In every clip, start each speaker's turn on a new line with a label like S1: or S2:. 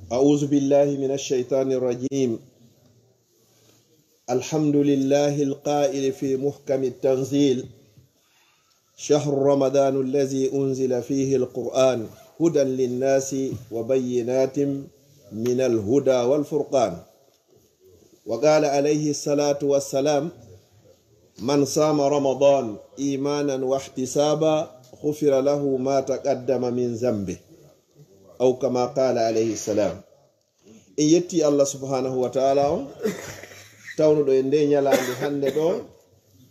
S1: أعوذ بالله من الشيطان الرجيم. الحمد لله القائل في محكم التنزيل: شهر رمضان الذي أنزل فيه القرآن هدى للناس وبينات من الهدى والفرقان. وقال عليه الصلاة والسلام: من صام رمضان إيمانا واحتسابا غفر له ما تقدم من ذنبه، أو كما قال عليه السلام. إن يتي الله سبحانه وتعالى tawno do ende nyalaande hande do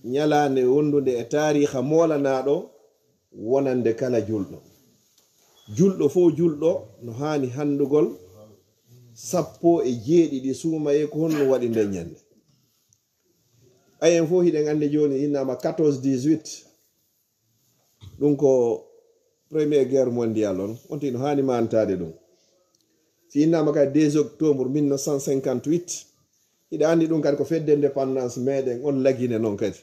S1: nyalaande wondude e tariha molana do wonande kala juldo fo juldo no hani handugol sappo e jeedidi suumaye ko honno wadi nde nyande. Ayen fo hiden ande joni inama 14-18 dum ko première guerre mondiale on tino hani mantade dum. Si inama ka 2 octobre 1958 ida andi dum kadi ko fedde indépendance meden on lagine non kadi.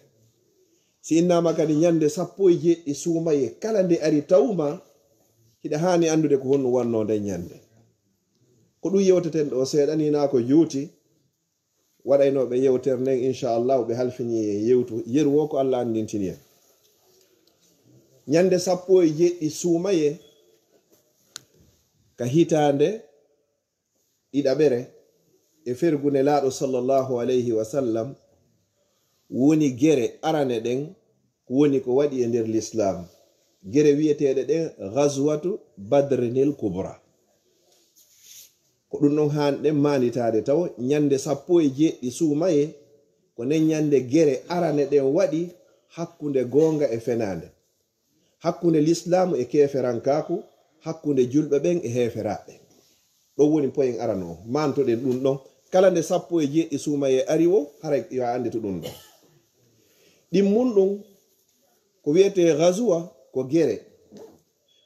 S1: Si innama kadi nyande sappo e jeedi suumaye kala nde ari tawma ida hani andude ko honno wanno nde nyande. Ko dum yewteten do sedani na ko juuti wadayno be yewterne inshallah be halfini yewtu yerwo ko Allah andintini. Nyande sappo e jeedi suumaye ka hitande ida bere e fergune laado sallallahu alayhi wa sallam woni gere arane den woni ko wadi e der l'islam. Gere wietede den ghazwatu badrinil kubra. Ko dum non hande manitade taw nyande sappo e jeedi suumaye ko nen nyande gere arane den wadi hakkunde gonga e fenande, hakkunde l'islam e keferankaku, hakkunde julbe ben e heferabe. Do woni point arano manto den dum don kala nde sappo e jeedi suumaye ariwo hara yo ande to dum do. Dim mundum ko wiete ghazwa ko gere,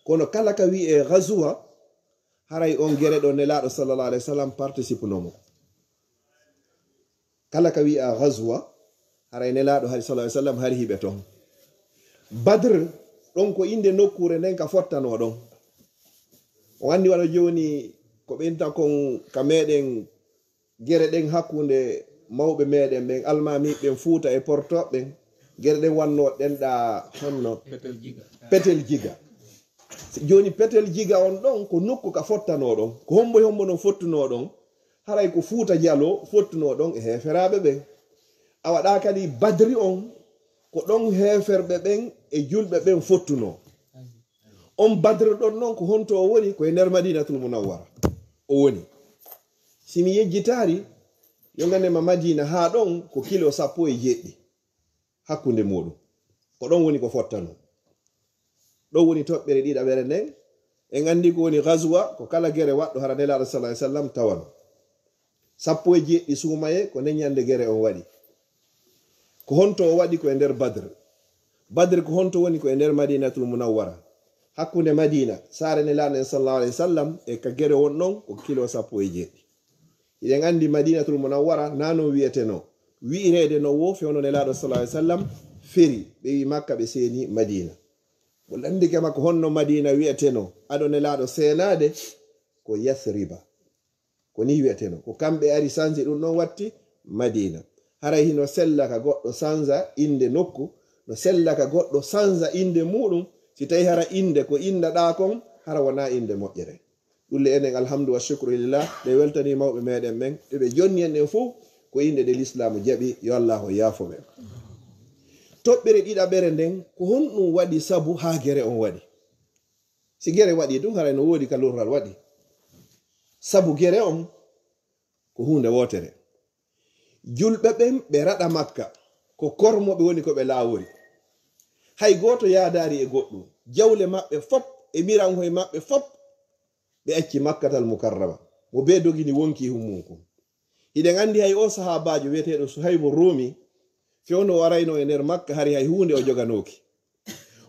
S1: kono kala ka wi e ghazwa haray on gere do nelaado sallallahu alaihi wasallam participe nomo. Kala ka wi a ghazwa haray nelaado sallallahu alaihi wasallam hari hibe ton. Badr don ko inde nokkure nden ka fottano don. O andi wala joni ko benta kon ka meden gere den hakkunde mawbe meden ben almami ben fuuta e porto ben gere den wanno den da honno petel jiga. Joni petel jiga on don ko nokku ka fottano don, ko hombo no fottuno don haray ko fuuta jalo fottuno don e heferabe ben. Awada kadi badri on ko don heferbe ben e julbe ben fottuno. On badr don non ko honto o woni ko e nder Madinatul Munawwara o woni. Simi yejjitari yongane ma Madina ha don ko kilo sappo e jeedi hakkunde modum ko don woni ko fottano. Do woni tobbere dida bere nden en andi ko woni ghazwa ko kala gere waddo hara nela sallallahu alaihi wasallam tawan sappo e jeedi suumaye ko nen nyande gere on wadi. Ko honto o wadi ko e nder Badr ko honto woni ko e nder Madinatul Munawwara hakkunde Madina sare nela sallallahu alaihi wasallam e ka gere won non ko kilo sappo e jeedi. Iden andi Madinatul Munawwara nano wieteno wiirede no wo fewno nelaado sallallahu alaihi wasallam feri be wi Makka be seni Madina. Mo landi kama ko honno Madina wieteno ado nelaado senade ko Yathriba ko ni wieteno ko kambe ari sanji dum non watti Madina. Haray hino sellaka goddo sanza inde nokku no sellaka goddo sanza inde mudum si tawi hara inde ko inda da kon hara wana inde mojjere. Dulle enen alhamdu wa shukru lillah de weltani mawbe meden men be jonni en fu ko inde de l'islam jabi yo Allah o yaafo men. Tobbere dida bere nden ko honno wadi sabu ha gere on wadi. Si gere wadi dum hara no wodi ka lorral wadi. Sabu gere on ko hunde wotere. Julbe ben be rada Makka ko kormo be woni ko be laawori. Hay goto yaadari e goddum. Jawle mabbe fop e mirango e mabbe fop be acci Makkatal Mukarrama mo be dogini wonki hummunko. Iden andi hay o sahabajo wetedo Suhaybu Rumi fewno warayno e nder Makka hari hay hunde o joganoki.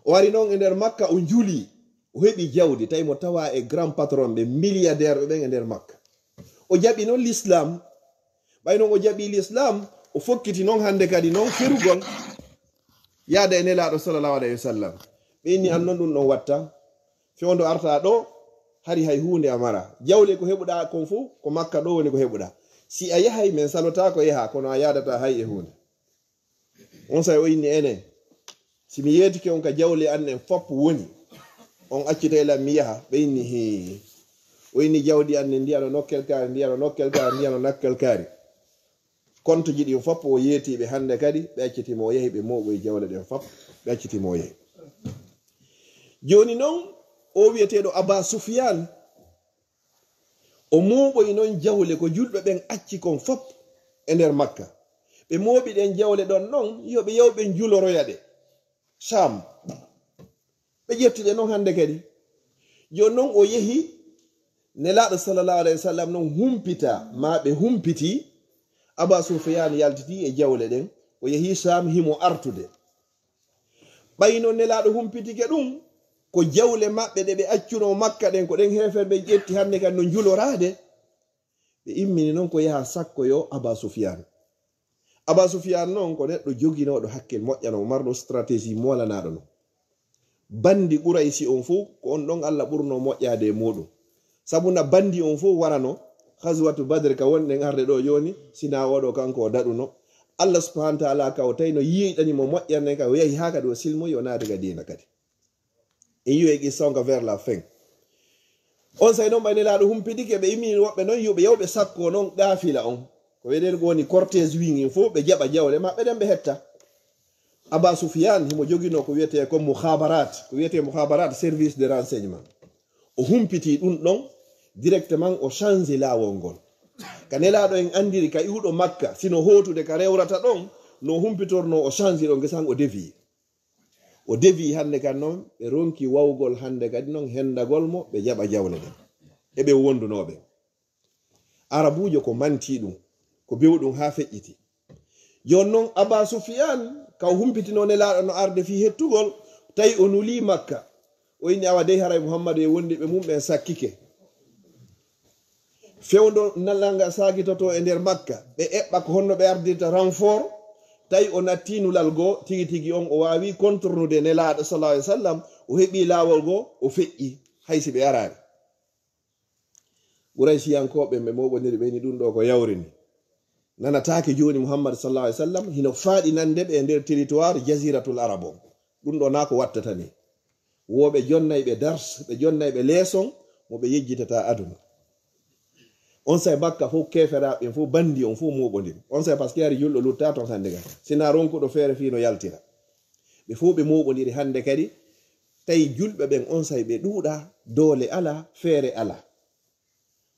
S1: O wari non e nder Makka o juli o hebi jawdi tay mo tawa e grand patron be milliardaire be e nder Makka. O jabi non l'islam bayno o jabi l'islam o fokkiti non hande kadi non ferugol yaada e nelaado sallallahu alaihi wasallam. Be ni annon dum non watta fewndo arta do hari hay hunde amara jawle ko hebuda kon fu ko makka do woni ko hebuda si a yahay men salota ko yaha kono a yadata hay e hunde on say o inni ene si mi yeti ke on ka jawle annen fop woni on accita la mi yaha be inni he o inni jawdi annen ndiyano nokkel kaari ndiyano nokkel kaari ndiyano nakkel kaari konto jidi fop o yeti be hande kadi be acciti mo yahi be mobo e jawle den fop be acciti mo yahi joni non o wiyetedo Aba Sufyan o mobo non jawle ko julbe ben acci kon fop e nder Makka be mobi den jawle don non yo be yawbe juloroyade Sham be jettide non hande kadi joni non o yehi nelaado sallallahu alaihi wasallam non humpita ma be humpiti Aba Sufyan yaltiti e jawle den o yehi Sham himo artude bayno nelaado humpitike dum ko jawle mabbe de be accuno Makka den ko den heferbe jetti hande kan no julorade be immini non ko yaha sakko yo Aba Sufyan non ko neddo joginodo hakkel mojjano mardo strategie molanado no bandi Quraysi on fu ko on don Allah burno mojjade modum sabuna bandi on fu warano khazwatu Badr ka wonde ngarde do joni sina wodo kanko daduno Allah subhanahu wa ta'ala ka o tayno yidani mo mojjane ka o yahi haka do silmo yo naade ga dina kadi e yiwegi songa vers la fin on say non bayne laado humpidike be imi wobbe non yobe yawbe sakko non gafila on ko weden goni cortège wingi fo be jaba jawle mabbe den be hetta Aba Sufyan himo jogino ko wiete ko mukhabarat service de renseignement o humpiti dum don directement o changer lawol ngol kanelaado en andiri ka ihudo Makka sino hotude ka rewrata don no humpitorno o changer o ngesan o devi hande kan non be ronki wawgol hande kadi non hendagol mo be jaba jawle den e be wondunobe arabujo ko manti dum ko bewdum ha fejjiti jon non Aba Sufyan ka humpitino ne laado no arde fi hettugol tay onuli Makka o inni awa dey haray Muhammadu e wondi be mumbe sakkike fewndo nalanga sagitoto e nder Makka be ebba ko honno be ardirta renfort tay o nattinulal go tigi on o wawi contournude nelaado sallallahu alaihi wasallam o hebi lawol go o feƴƴi haysi be arani Quraysiyankoɓe be moɓoniri ɓe ni ɗum ɗo ko yawrini nanataake joni Muhammad sallallahu alaihi wasallam hino faadi nande be nder territoire jaziratul arab ɗum ɗo na ko wattata ni woɓe jonnayɓe dars ɓe jonnayɓe leeson mo ɓe yejjitata aduna on say bakka fo keferaɓe fo bandi on fo moɓodir on say parce que ari julɗo lutta ton hande kadi sina ronkuɗo feere fino yaltira ɓe fo ɓe moɓodiri hande kadi tawi julɓe ɓen on say ɓe ɗuuɗa doole ala feere ala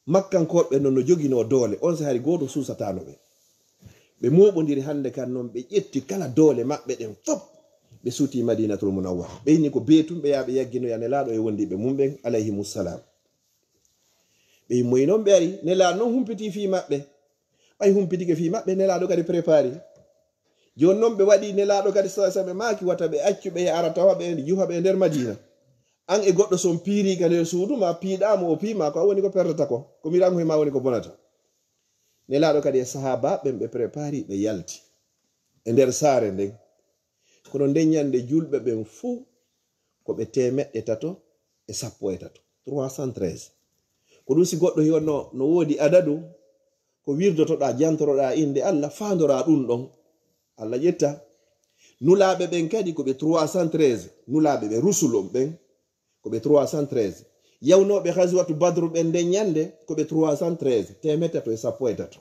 S1: makkankoɓe non no jogino doole on say hari goto susatano ɓe moɓodiri hande kan noon ɓe ƴetti kala doole maɓɓe ɗen fop ɓe suuti Madinatul Munawwara ɓe inni ko beetum ɓe yaɓe yagginoya nelaɗo e wondiɓe mumɓen alayhimussalam ɓe yimmoyi noon ɓe ari nelaɗo noon humpiti fi maɓɓe ɓay humpitike fi maɓɓe nelaɗo kadi préparé joni noon ɓe waɗi nelaɗo kadi sa ɓe maki wata ɓe accu ɓe ara tawa ɓe juha ɓe nder Madina an e goɗɗo son piiriga nder suudu ma piiɗamo o piima ko a woni ko perdata ko mirango ma woni ko bonata nelaɗo kadi e sahaba ɓen ɓe préparé ɓe yalti e nder saare nden kono nden ñande julɓe ɓen fuu ko ɓe 313 313 ko ɗum si goɗɗo hiwonno no woodi adadu ko wirdotoɗa jantoroɗa inde Allah fandora ɗum ɗon Allah ƴetta nulaɓe ɓen kadi ko ɓe 313 nulaɓe ɓe rusulon ɓen ko ɓe 313 yawnoɓe ghazwatu badru ɓen nden ñande ko ɓe 313 313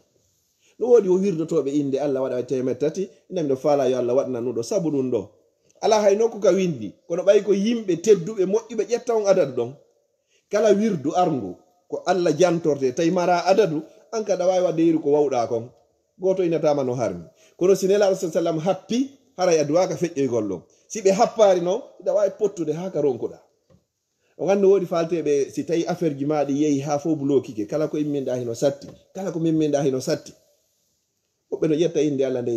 S1: no woodi o wirdotoɓe inde Allah waɗa 300 inami ɗo faala yo Allah waɗana nuɗo sabu ɗum ɗo ala hay nokku ka windi kono ɓay ko yimɓe tedduɓe moƴƴuɓe ƴetta on adadu ɗon kala wirdu arngu ko Allah jantorte tawi mara adadu an kada wawi wadde yiru ko wawɗa kon goto inatama no harmi kono si nelaɗo sallam happi haray aduwaka feƴƴoygol ɗon si ɓe happari noon ida wawi pottude ha ka ronkuɗa o gandi woodi falteɓe si tawi affaire ji maɗi yeehi ha fo blokike kala ko imminɗa hino satti kala ko mimminɗa hino satti woɓɓe no ƴetta inde Allah nde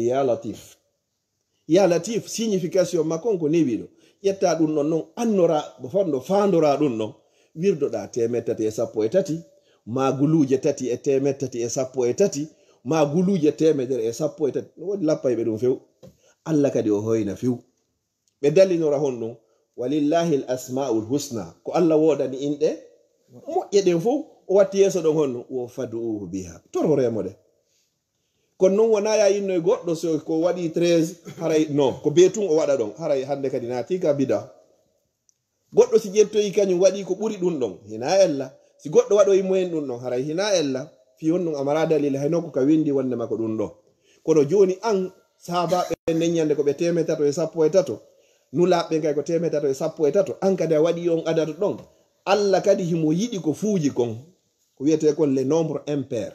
S1: ya latif signification makko ko newiɗo ƴetta ɗum ɗon noon annora fondo fandora ɗum ɗon wirdoɗa 313 ma guluje 313 ma guluje 113 no woodi lappayɓe ɗum few Allah kadi o hoyna few ɓe dallinora hon ɗum walillahi l asmaul husna ko Allah wodani inɗe moƴƴe ɗen fof o watti yeeso ɗon honno o fadu'uhu biha tororemo de kono noon wona ya inno e goɗɗo so ko waɗi 13 haray non ko beetun o waɗa ɗon haray hande kadi naati ka bida goɗɗo si ƴettoyi kañum waɗi ko ɓuri ɗum ɗon hina ella si goɗɗo waɗoyi moyen ɗum ɗon haray hina ella fi honɗum amara dalil hayno ko ka windi wonde makko ɗum ɗo kono joni an sahabaɓe neññande ko ɓe 313 nulaɓe kay ko 313 an kadi a waɗi on adata ɗon Allah kadi himo yiɗi ko fuuji kon ko wiyete kon le nombre impair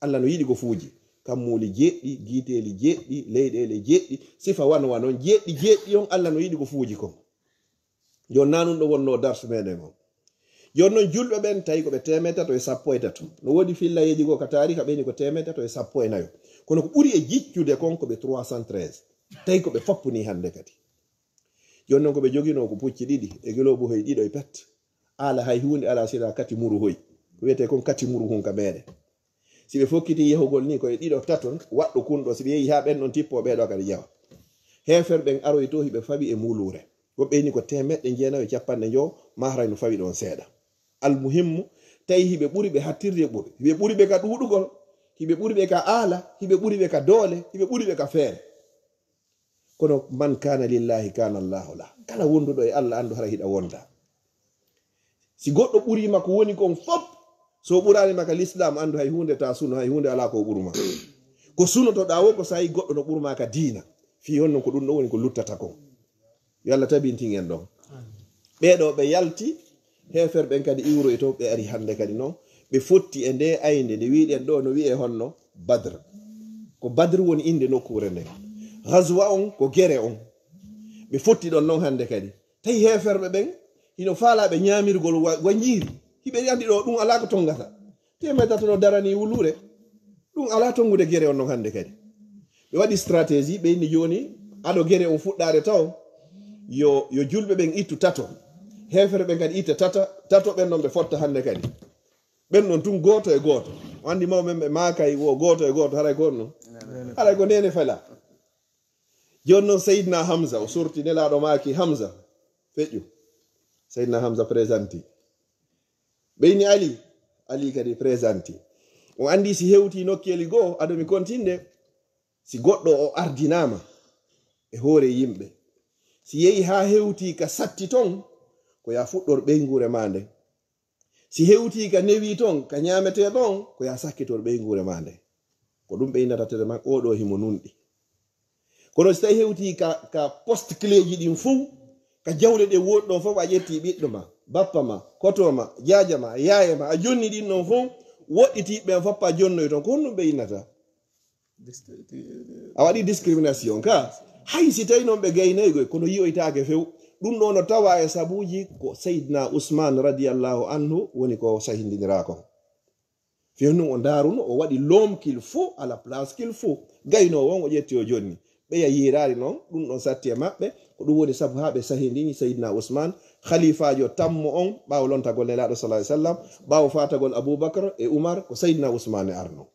S1: Allah no yiɗi ko fuuji kammuli jeɗɗi giiteli jeɗɗi leyɗele jeɗɗi sifa wanwa noon jeɗɗi on Allah no yiɗi ko fuuji kon joni nanum ɗo wonno darsu meɗen on joni noon julɓe ɓen tawi koɓe 313 no woodi fillayeji go ka tariha ɓeni ko 314 kono ko ɓuri e jiccude kon koɓe 313 tawi koɓe fappuni hande kadi joni noon koɓe jogino ko pucci ɗiɗi e gelobo hoye ɗiɗo e pet ala hay hunde ala sira kati muru hoy ko wiyete kon kati muru hun ka meɗe si ɓe fokkiti yehugol ni koye ɗiɗo taton waɗɗo kunɗo si ɓe yehi ha ɓen ɗon tippo ɓeɗo kadi jawa hefer ɓen aroy to hiɓe fawi e mulure woɓɓe ni ko 150 mahray no fawi ɗon seeɗa almuhimmu tawi hiɓe ɓuri ɓe hattirde ɓuri hiɓe ɓuri ɓe ka ɗuɗugol hiɓe ɓuri ɓe ka aala hiɓe ɓuri ɓe ka doole hiɓe ɓuri ɓe ka feere kono man kana lillahi kana allahu la kala wonduɗo e Allah andu hara hiɗa wonda si goɗɗo ɓurima ko woni kon fop so ɓurani maka l'islam andu hay hunde ta suno hay hunde ala ko ɓurma ko sunotoɗa wo ko sayi goɗɗo no ɓurma ka diina fi honnon ko ɗum ɗo woni ko luttata kon yo Allah tabintingen ɗon ɓeɗo ɓe yalti hefer ɓen kadi iwro e to ɓe ari hande kadi noon ɓe fotti e nde ayde nde wiɗen ɗo no wiye honno badre ko badre woni inde nokkure nden ghazwa on ko gere on ɓe fotti ɗon noon hande kadi tawi heferɓe ɓen hino faalaɓe ñamirgol wañiri hiɓe andi ɗo ɗum ala ko tongata temedata no darani wulure ɗum ala tongude gere on noon hande kadi ɓe waɗi stratégie ɓe inni joni aɗo gere on fuɗɗare taw yo julɓe ɓen ittu tato hefere ɓen kadi itta tato ɓen ɗon ɓe fotta hande kadi ɓen ɗon tun goto e goto andi mawɓen ɓe makay wo goto e goto haray ko on haray ko nene fala joni noon Seydina Hamza o sorti nelaɗo maki Hamza feƴƴu Seydina Hamza présenti ɓeyni Ali kadi présenti o andi si hewti nokkeli goo adomi kontinde si goɗɗo o ardinama e hoore yimɓe si yehi ha hewti ka satti ton ko ya fuɗɗor ɓeygure ma nde si hewti ka newi ton ka ñamete ɗon ko ya sakkitor ɓeygure ma nde ko ɗum ɓeynata tere man oɗo himo nunɗi kono si tawi hewti ka poste cléji ɗin fou ka jawle ɗe woɗi ɗon fof a ƴetti ɓiɗɗo ma bappa ma koto ma jaja ma yaye ma a jonni ɗin ɗon fof woɗɗitiɓe foppa jonnoy ton ko honɗum ɓeynata a waɗi discrimination ka hay si tawi noon ɓe gaynaygoy kono yiyoytake few ɗum ɗo no tawa e sabuji ko Seydina Ousmane radiallahu anhu woni ko sahindinira kon fiyon ɗum o daruno o waɗi l'homme qu'il faut à la place qu'il faut gayno won o ƴetti o jonni ɓeya yirari noon ɗum ɗon satti e maɓɓe ko ɗum woni sabu ha ɓe sahindini Seydina Ousmane khalifajo tammo on ɓawo lontagol nelaɗo sallallahu alaihi wasallam ɓawo fatagol Aboubacre e Oumar ko Seydina Ousmane e arno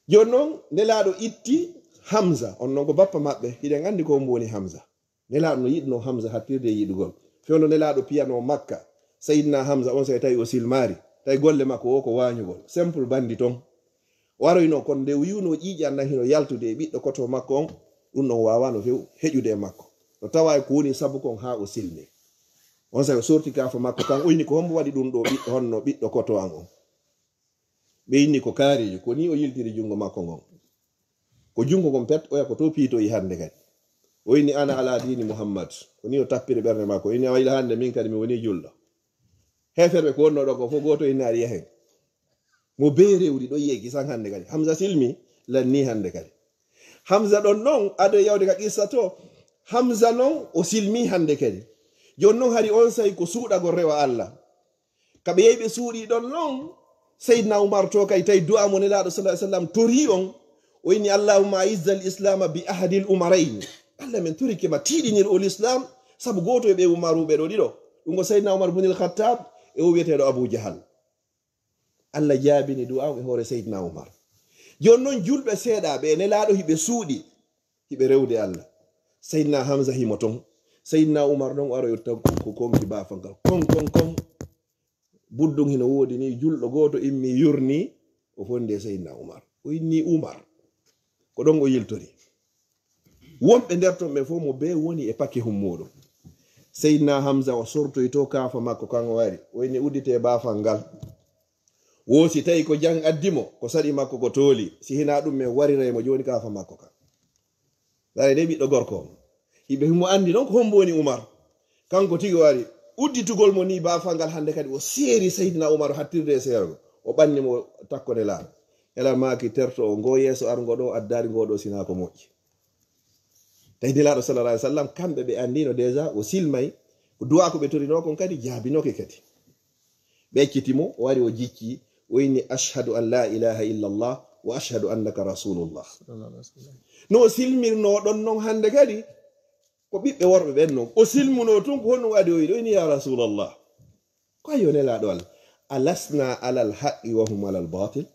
S1: joni noon nelaɗo itti Hamza on noon ko bappa maɓɓe hiɗen andi ko woni Hamza nelaɗo no yiɗno Hamza hattirde yiɗugol fewno nelaɗo piyano Makka Seydina Hamza on say tawi o silmari tawi golle makko o ko wañugol simple bandi ton waroyno kon nde wiwno ƴiƴan nan hino yaltude e ɓiɗɗo koto makko on ɗum ɗon wawano few heƴude e makko no tawa ko woni sabu kon ha o silmi on say o sorti kafa makko kan oyni ko hombo waɗi ɗum ɗo ɓiɗɗo honno ɓiɗɗo koto an on ɓe inni ko kaariji ko ni o yiltiri jungo makko ngon ko jungo gon pet oya ko to piitoyi hande kadi o inni ana ala dini Muhammad ko ni o tappiri ɓernde makko inni a wayla hande min kadi mi woni julɗo heferɓe ko wonno ɗo ko fof goto inni ari yahen mo be rewdi ɗo yiye kisan hande kadi Hamza silmi lanni hande kadi Hamza ɗon noon ado yawde ka qissa to Hamza noon o silmi hande kadi joni noon hari on sayi ko suuɗagol rewa Allah kaɓe yehi ɓe suuɗi ɗon noon Seydina Oumar to kay tawi du'a mo nelaɗo sallallahu alaihi wasallam tori on o inni allahumma aizza al islama bi ahadi l umarayn Allah men turike ma tiɗinir o l'islam sabu goto e ɓe umaruɓe ɗo ɗiɗo ɗum ko Seydina Oumar ibn al-Khattab e o wiyeteɗo Abu Jahal Allah jaabini du'a e hoore Seydina Oumar joni noon julɓe seeɗaɓe e nelaɗo hiɓe suuɗi hiɓe rewde Allah Seydina Hamza himo ton Seydina Oumar noon waro yotta ko konki bafangal kon buddum hino wodi ni julɗo goto immi yurni o fonde Seydina Umar o inni Umar ko ɗon o yiltori wonɓe nder ton ɓe fof mo be woni e pakke hum muɗum Seydina Hamza o sortoy to kafa makko kan wari o inni uddite bafal ngal wosi tawi ko jang addimo ko saɗi makko ko tooli si hina ɗum men wariraymo joni kafa makko kan dare de ɓiɗɗo gorko hiɓe mo andi noon ko hombo woni Umar kanko tigi wari udditugol mo ni bafal ngal hande kadi o seeri Seydina Umar o hattirde seergo o ɓanni mo takkode laaɗo ela maki terto o ngo yeeso argo ɗo addari ngoɗo sina ko moƴƴi tawi nelaɗo sallallahu alaihi wasallam kamɓe ɓe andino déjà o silmay ko duwa ko ɓe torino kon kadi jaabinoke kadi ɓe ekkitimo o wari o jicci o inni ashhadu an la ilaha illa Allah wa ashhadu annaka rasulullah no o silmirno ɗon noon hande kadi ko ɓiɓɓe worɓe ɓen noon o silmuno tun ko honno waɗi o yiɗo inni ya rasulallah ko ayo nelaɗo Allah alasna alal haqqi wa hum alal batil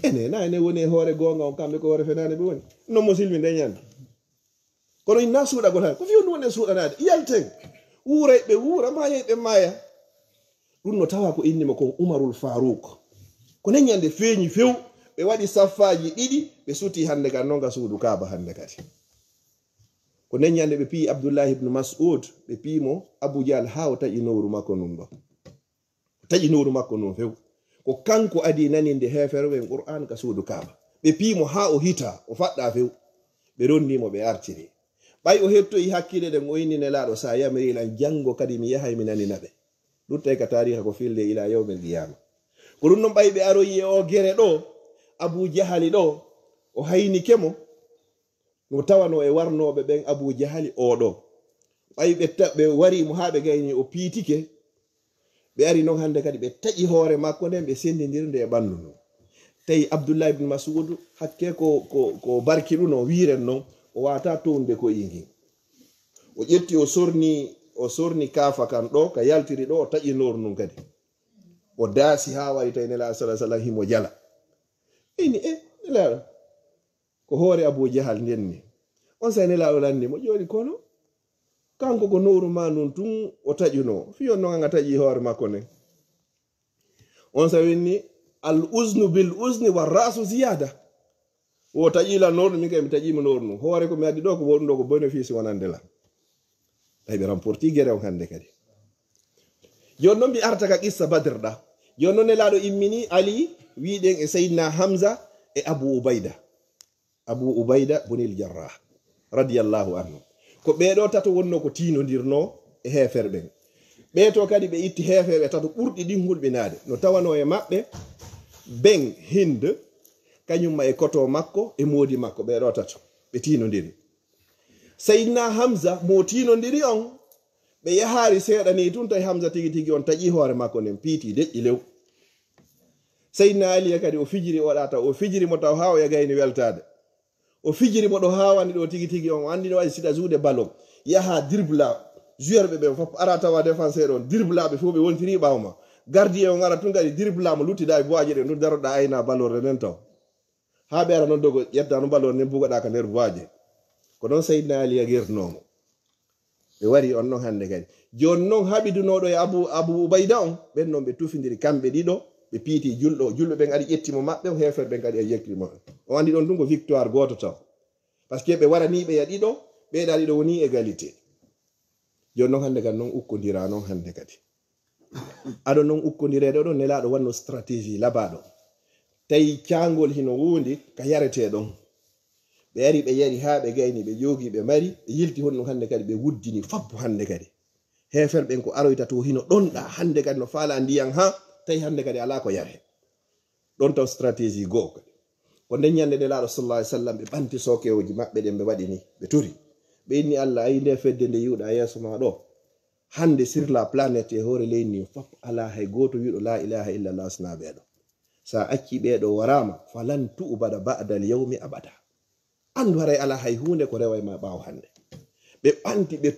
S1: ene ene woni hoore gonga on kamɓe ko hoore fenane ɓe woni non mo silmi nde ñande kono inna suuɗagol han ko fi on woni suuɗanade yalten wuuray ɓe wuura mayay ɓe maya ɗum no tawa ko innimo ko Umarul Farouk ko nen ñande feeñi few ɓe waɗi saffaji ɗiɗi ɓe suti hande kan nonga suudu Kaaba hande kadi ko nen ñande ɓe pi Abdullah ibn Mas'ud ɓe pimo Abu Jahl ha o taƴi nowru makko nun ɗo taƴi nowru makko nun few ko kanko adi nani nde heferoɓen Qur'an ka suudu Kaaba ɓe pimo ha o hita o faɗɗa few ɓe rondimo ɓe artiri ɓay o hettoyi hakkille ɗen o inni nelaɗo sa yamiri lan jango kadi mi yahay mi naninaɓe ɗuttay ka tariha ko filde ila yawmel qiyama ko ɗum noon ɓay ɓe aroyi e o gere ɗo Abu Jahali ɗo o haynike mo no tawano e warnoɓe ɓen Abu Jahali oɗo ɓay ɓe warimo ha ɓe gayni o piitike ɓe ari noon hande kadi ɓe taƴi hoore makko nden ɓe sendidirde e ɓandu no tawi Abdullah ibn Mas'ud hakke ko barki ɗuno wiren noon o wata townde ko ingi o ƴetti o sorni kafa kan ɗo ka yaltiri ɗo o taƴi noru nun kadi o daasi ha wari tawi nelaɗo sallallahu alaihi wasallam himo jala ini nelaɗo ko hoore Abu Jahal ndenni on sa nelaɗo landi mo joni kono kanko ko noru ma nun tun o taƴuno fiyon noon anga taƴi hoore makko nden on sa winni al uznu bil uzni wa rasu ziyada o taƴila nornu min kay mi taƴima nornu hoore ko mi addi ɗo ko woɗum ɗo ko bénéfice wonande la ay ɓe remporti guerre on hande kadi joni noon mi arta ka qissa Badr ɗa joni noon nelaɗo immini Ali wiɗen e Seydina Hamza e Abu Ubayda bunil Jarrah radiyallahu anhu ko ɓeɗo tato wonno ko tinodirno e heferɓen ɓeeto kadi ɓe itti hefeɓe tato ɓurɗi ɗin hulɓinade no tawano e maɓɓe ben Hind kañumma e koto makko e moodi makko ɓeɗo tato ɓe tinodiri Seydina Hamza mo tinodiri on ɓe yahari seeɗa ni tun tawi Hamza tigi tigi on taƴi hoore makko nden piiti deƴƴi lew Seydina Ali kadi o fijiri oɗata o fijiri mo taw ha o yagayni weltade o fijiri mo ɗo hawani ɗo tigi tigi on andi no waɗi siɗa juuɗe ballon yaha dirbla joueur ɓe ɓen fof ara tawa défenseur on dirblaɓe fof ɓe wontiri ɓawma gardien on ara tun kadi dirblama luttida e boaji ɗe ɗum daroɗa ayna ballorde nden taw ha ɓe ara noon dogo ƴetta no ballorde nden bugoɗa ka nder boaji ko noon Seydina Ali gertinomo ɓe wari on noon hande kadi joni noon haɓidunoɗo e Abu Ubayda on ɓen noon ɓe tufidiri kamɓe ɗiɗo ɓe piiti julɓe ɓen adi ƴettimo maɓɓe hefer ɓen kadi e yekkimo o andi ɗon ɗum ko victoire goto taw par ce que ɓe waraniɓe ya ɗiɗo ɓeeɗa ɗiɗo woni égalité joni noon hande kadi noon ukkodira noon hande kadi aɗo noon ukkodirede ɗon nelaɗo wanno stratégie labaɗo tawi cangol hino wundi ka yarete ɗon ɓe ari ɓe yari ha ɓe gayni ɓe joogi ɓe mari ɓe yilti honno hande kadi ɓe wuddini fabbu hande kadi hefer ɓen ko aroyta to hino ɗonɗa hande kadi no faala ndiyan ha tawi hande kadi ala ko yare ɗon taw stratégie goo kadi ko nden ñande nelaɗo sallallahu alaihi wasallam ɓe ɓanti sokewoji maɓɓe ɗen ɓe waɗi ni ɓe tori ɓe inni Allah ayi nde fedde nde yiwɗa yeeso ma ɗo hande sur la planète e hoore leydi ni fop ala hay goto wiɗo la ilaha illallah asna ɓeɗo sa acci ɓeɗo warama falan tu'bada ba'da al yawmi abada andu haray ala hay hunde ko rewa ma ɓawo hande ɓe ɓanti ɓe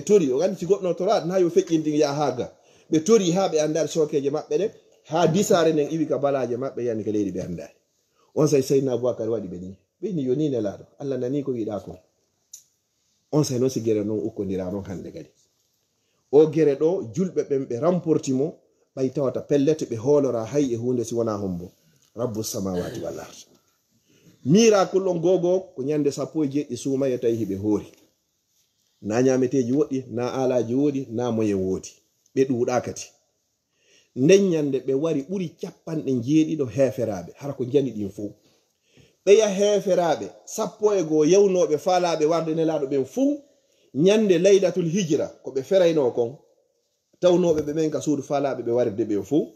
S1: tori o gandi si goɗɗo toraɗ na yo feƴƴinti ya haga ɓe tori ha ɓe andari sokeje maɓɓe ɗe ha disare nden iwi ka balaje maɓɓe yani ka leydi ɓe andari on say Seydina Aboubacar waɗi ɓe ni ɓe ni yo ni nelaɗo Allah nani ko wiɗa ko on say noon si guere noon ukkodira noon hande kadi o guere ɗo julɓe ɓen ɓe remporti mo ɓay tawata pellete ɓe hoolora hay e hunde si wona hombo rabbu samawati wal ard. Miracle on gogo ko nyande 17 suuma e tawi hiɓe hoori, na nyameteji woɗɗi, na alaji woodi, na moyen woodi, ɓe ɗuuɗa kati. Nden nyande ɓe wari ɓuri 70 heferaɓe hara ko jani ɗin fuu. ɓeya heferaɓe 11 yewnoɓe faalaɓe warde nelaɗo ɓen fuu nyande laylatul hijra ko ɓe ferayno kon tawnoɓe ɓe ɓen ka suudu faalaɓe ɓe warde ɓen fuu.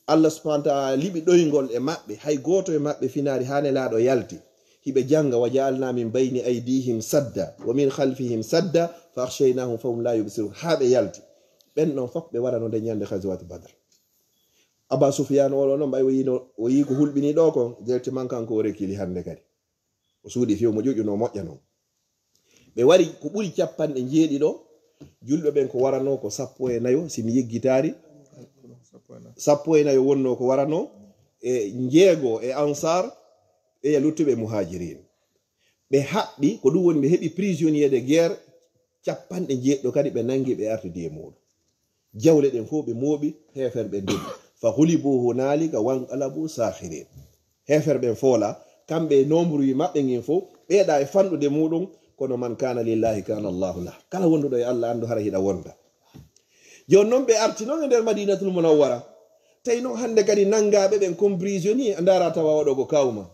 S1: Allah subhanahu wa ta'ala liɓi ɗoygol e maɓɓe, hay goto e maɓɓe finari ha nelaɗo yalti hiɓe janga wa ja'alna min bayni aydihim sadda wa min khalfihim sadda fa akhshaynahum fahum la yubsirun, ha ɓe yalti ɓen ɗon fof ɓe warano nde nyande ghazwat badr. Aba Sufyan oɗo noon ɓay o yi ko hulɓini ɗo kon directement kanko o rekili hande kadi o suudi fiw mo ƴuƴuno moƴƴa noon. ɓe wari ko ɓuri 70 ɗo, julɓe ɓen ko warano ko 14 simi yeggitari 14 wonno ko warano e jeego e ansar e luttuɓe muhajirin. ɓe haɓɓi ko ɗum woni ɓe heɓi prisonnier de guerre 70 kadi ɓe nangi ɓe artidi e muɗum. Jawle ɗen fof ɓe mooɓi, heferɓe ndembi fa hulibu hunalika wanqalabu sakhirin. Heferɓe foola kamɓe nombre yi maɓɓe ngin fof ɓeeɗa e fanɗude muɗum, kono man kana lillahi kana Allahu lah. Kala wonduɗo e Allah andu hara hiɗa wonda. Joni noon ɓe arti noon e nder Madinatul Munawwara, tawi noon hande kadi nangaɓe ɓen comme prisonnier. Ndara tawa oɗo ko kawma,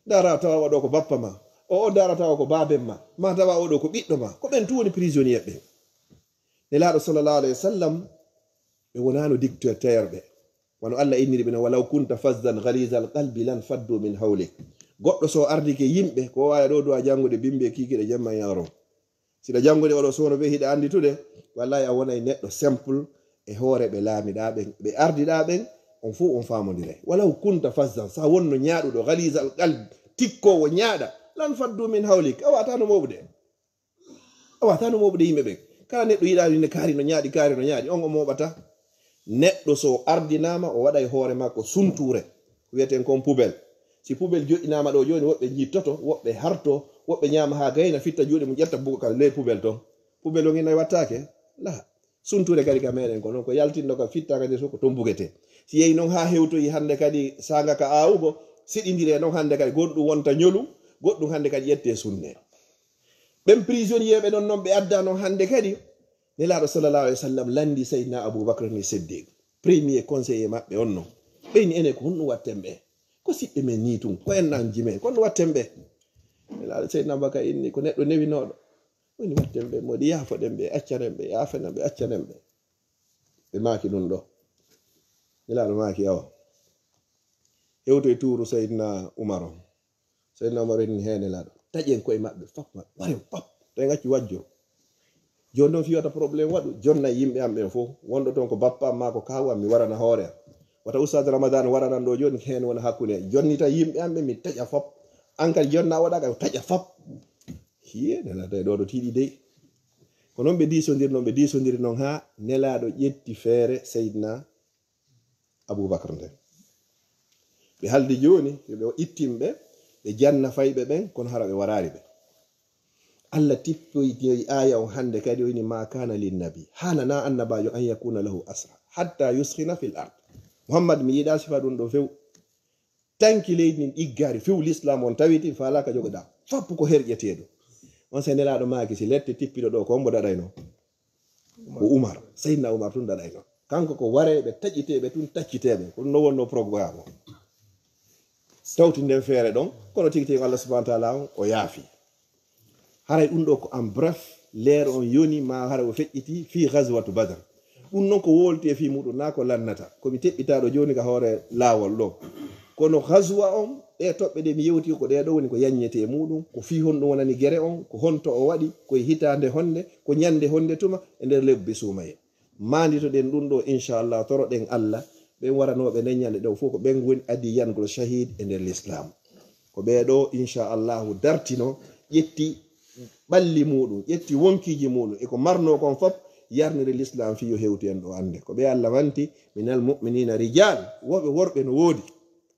S1: ndara tawa oɗo ko bappa ma, o ndara tawa ko baben ma tawa oɗo ko ɓiɗɗo ma, ko ɓen tu woni prisonnier ɓe. Nelaɗo sallallahu alayhi wa sallam ɓe wonano dictateur ɓe, wano Allah inniri ɓe no walaw kunta fazzan ghalizal qalbi lan faddu min hawlik. Goɗɗo so ardike yimɓe ko waya ɗo duwa jangude bimbe kikiɗe jemma yaro, siɗa jangude oɗo sono ɓe hiɗa anditude, wallahi a wonay neɗɗo simple e hoore ɓe laamiɗa ɓen ɓe ardiɗa ɓen on fu on famodiray. Walaw kunta fazzan, sa wonno ñaaɗuɗo ghalizal qalbi tikkowo ñaaɗa, lan faddu min hawlik, a watano moɓude yimɓe ɓen. Kala neɗɗo yiɗa kaari no ñaaɗi on o moɓata. Neɗɗo so ardinama o waɗa e hoore makko sunture wiyeten kon poubelle. Si poubelle joƴƴinama ɗo joni woɓɓe jittoto, woɓɓe harto, woɓɓe ñama ha gayna fitta juuɗe mum ƴetta bugo kala ley poubelle ton. Poubelle o nginayi wattake la sunture kadi ka meɗen ko noon ko yaltinno ka fitta kadi so ko ton bugete. Si yeyi noon ha hewtoyi hande kadi saga ka awugo siɗidire noon hande kadi goɗɗum wonta ñolu, goɗɗum hande kadi ƴette sunne. ɓen prisonnier ɓe ɗon noon ɓe adda noon hande kadi nelaɗo sallallahu alayhi wa sallam landi sayyidina Aboubacre ni Siddiq premier conseiller maɓɓe on noon. ɓeyni ene ko honɗum watten ɓe, ko siɓɓe men ni tun, ko en nan jime ko honɗum watten ɓe. nelaɗo sayyidina Aboubacre inni ko neɗɗo newinoɗo, woni watten ɓe moɗi yafoɗen ɓe accanen ɓe yafenen ɓe accanen ɓe. ɓe maki ɗum ɗo, nelaɗo maki yawa hewto e tuuru sayyidina Umar on. sayyidina Umar inni he nelaɗo taƴen koye maɓɓe fop maɓɓe waren pap to en acci wajjo. Joni noon fiyata probléme waɗu jonna yimɓe am ɓen fof wonɗo toon ko bappa ma ko kawam mi warana hoore am, wata Oustaz Ramadan waranan ɗo joni hen wona hakkude jonnita yimɓe am ɓe mi taƴa fop, an kadi jonna waɗaka taƴa fop. hiye nelaɗo ɗo tiiɗi dey. ko noon ɓe disodiri noon ha nelaɗo ƴetti feere Seydina Aboubacre nden. ɓe haldi joni ɓe ittimɓe ɓe janna fayɓe ɓen kono hara ɓe warari ɓe. Allah tippoyi aya on hande kadi o ini ma kana linnabi, hanana annabajo an yakuna lahu asra hatta yuskhina fil ard. Muhammad mi yiɗa sifa ɗum ɗo few tanki leydi nin iggari few l'islam on tawiti fala ka jogoɗa fappu ko herƴeteɗo on. se nelaɗo maki si lette tippiɗo ɗo ko hombo daɗayno ko Umar, Seydina Umar tun daɗayno kanko ko wareɓe taƴiteɓe tun tacciteɓe ko ɗum no wonno programme o tawti nden feere ɗon. kono tigi tigi Allah subhanahu wa ta'ala o yaafi. haray ɗum ɗo ko en bref leer on yoni ma hara o feƴƴiti fi ghazwatu badr. ɗum noon ko wolti e fi muɗum na ko lannata komi teɓɓitaɗo joni ka hoore laawol ɗo, kono ghazwa on ɗe toɓɓe ɗe mi yewti ko ɗeɗo woni ko yaññete e muɗum, ko fi honɗum wonani gere on, ko honto o waɗi, koye hitande honde, ko ñande honde tuma e nder lebbi sumaye. mandito ɗen ɗum ɗo inchallah toroɗen Allah ɓen waranoɓe neññande ɗo fof ko ɓen woni adi yangol shahid e nder l'islam. ko ɓeɗo inchallahu dartino ƴetti ɓalli muɗum, ƴetti wonkiji muɗum eko marno kon fop yarnire l'islam fi yo hewti en ɗo ande ko ɓe Allah wanti minal mu'minina rijal, woɓe worɓe no woodi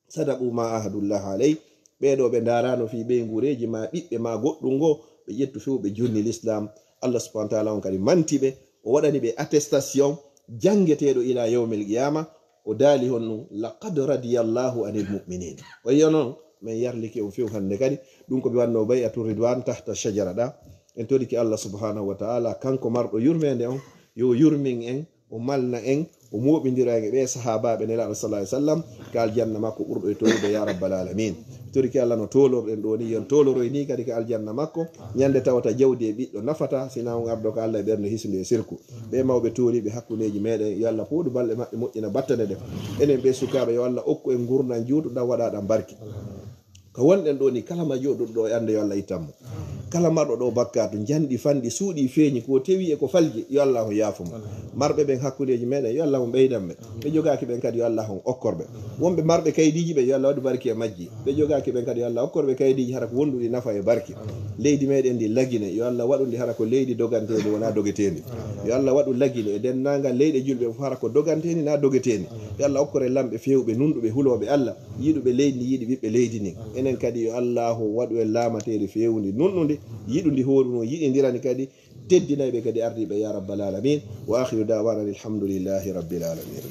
S1: sadaqu ma ahadullah alay. ɓeɗo ɓe darano fi ɓe gureji ma ɓiɓɓe ma goɗɗum ngo ɓe ƴettu few ɓe jonni l'islam. Allah subhanahu wa ta'ala on kadi mantiɓe o waɗani ɓe attestation jangeteɗo ila yawmil qiyama o daali honno laqad radiyallahu anil mu'minin wayi non min yarliki o few hande kadi ɗum ko ɓe wanno bay'atu ridwan tahta shajara ɗa en todiki Allah subhanahu wa ta'ala kanko marɗo yurmede on yo yurmin en o malna en o moɓidiraɓe ɓe sahabaɓe nelaɗo sallallahu alaihi wasallam ka aljanna makko ɓurɗo e tolude ya rabbal alamin toriki Allah no tolorɗen ɗo ni yon toloroy ni kadi ka aljanna makko ñande tawata jawdi e ɓiɗɗo nafata sina on ardo ko Allah e ɓernde hisnude e sirku ɓe mawɓe toliɓe hakkuneji meɗen yo Allah pooɗu balɗe maɓɓe moƴƴina battane ɗe enen ɓe sukaɓe yo Allah okku en gurnan juutuɗan waɗaɗan barki ko wonɗen ɗo ni kala ma joɗuɗo ɗo e ande yo Allah ittanmo kala marɗo ɗo bakkatu janɗi fanɗi suuɗi feeñi ko tewi e ko falji yo Allah ho yaafumo marɓe ɓen hakkudeji meɗen yo Allah mo ɓeydanɓe ɓe jogaki ɓen kadi yo Allah on okkorɓe wonɓe marɓe kaydiji ɓe yo Allah waɗu barki e majji ɓe jogaki ɓen kadi yo Allah okkorɓe kaydiji hara ko wonduɗi nafa e barki leydi meɗen ndi lagine yo Allah waɗu ndi hara ko leydi dogantedi wona dogetedi yo Allah waɗu lagine e dennagal leyɗe julɓe fof hara ko doganteni na dogeteni yo Allah okkore lamɓe fewɓe nunɗuɓe huloɓe Allah yiɗuɓe leydi ndi yiɗi ɓiɓɓe leydi ni enen kadi yo Allah waɗu en laamateri fewndi nunɗude yiɗundi horuno yiɗidirani kadi teddinayɓe kadi ardiɓe ya rabbal alamin wa akhiru da'wana alhamdulillahi rabbil alamin